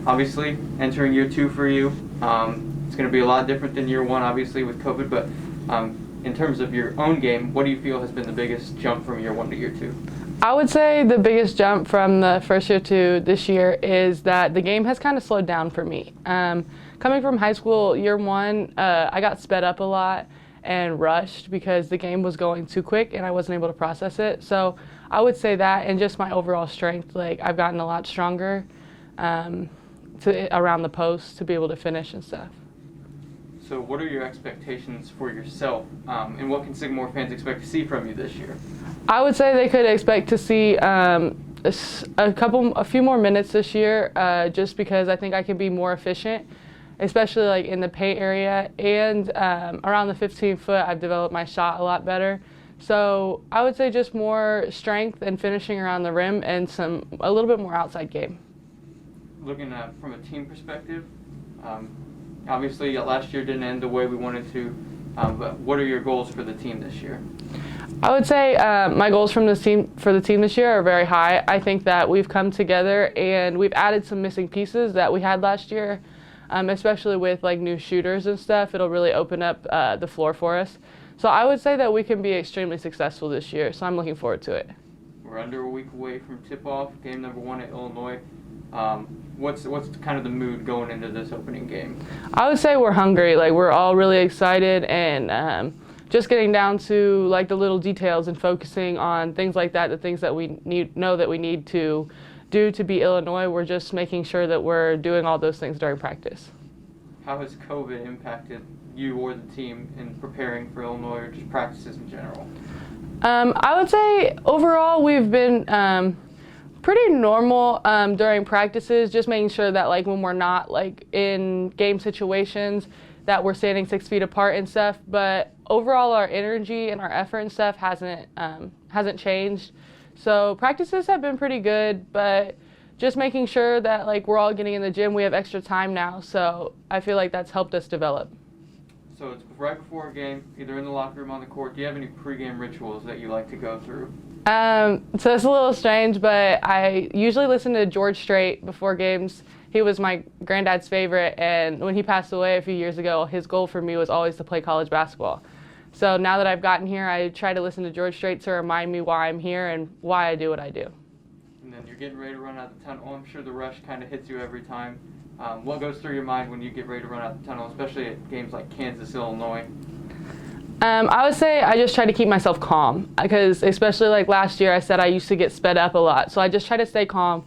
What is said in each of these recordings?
obviously entering year 2 for you. It's going to be a lot different than year 1, obviously, with COVID, but in terms of your own game, what do you feel has been the biggest jump from year 1 to year 2? I would say the biggest jump from the first year to this year is that the game has kind of slowed down for me. Coming from high school, year 1, I got sped up a lot and rushed because the game was going too quick and I wasn't able to process it. So I would say that, and just my overall strength, like I've gotten a lot stronger around the post to be able to finish and stuff. So what are your expectations for yourself, and what can Sycamore fans expect to see from you this year? I would say they could expect to see a few more minutes this year, just because I think I can be more efficient, especially like in the paint area, and around the 15-foot I've developed my shot a lot better. So I would say just more strength and finishing around the rim and a little bit more outside game. Looking from a team perspective, obviously last year didn't end the way we wanted to, but what are your goals for the team this year? I would say my goals for the team this year are very high. I think that we've come together and we've added some missing pieces that we had last year, especially with like new shooters and stuff. It'll really open up the floor for us. So I would say that we can be extremely successful this year, so I'm looking forward to it. We're under a week away from tip-off, game number 1 at Illinois. What's kind of the mood going into this opening game? I would say we're hungry. Like we're all really excited and just getting down to like the little details and focusing on things like that, the things that we know that we need to do to beat Illinois. We're just making sure that we're doing all those things during practice. How has COVID impacted you or the team in preparing for Illinois or just practices in general? I would say overall we've been pretty normal during practices, just making sure that like when we're not like in game situations that we're standing 6 feet apart and stuff. But overall our energy and our effort and stuff hasn't changed. So practices have been pretty good, but just making sure that like we're all getting in the gym. We have extra time now, so I feel like that's helped us develop. So it's right before a game, either in the locker room, on the court. Do you have any pregame rituals that you like to go through? So it's a little strange, but I usually listen to George Strait before games. He was my granddad's favorite, and when he passed away a few years ago, his goal for me was always to play college basketball. So now that I've gotten here, I try to listen to George Strait to remind me why I'm here and why I do what I do. And then you're getting ready to run out the tunnel. I'm sure the rush kind of hits you every time. What goes through your mind when you get ready to run out the tunnel, especially at games like Kansas, Illinois? I would say I just try to keep myself calm, because especially like last year I said I used to get sped up a lot. So I just try to stay calm.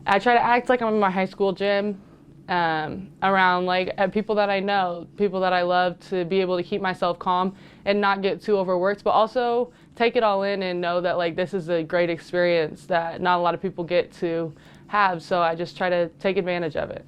I try to act like I'm in my high school gym, around like people that I know, people that I love, to be able to keep myself calm and not get too overworked, but also take it all in and know that like this is a great experience that not a lot of people get to have. So I just try to take advantage of it.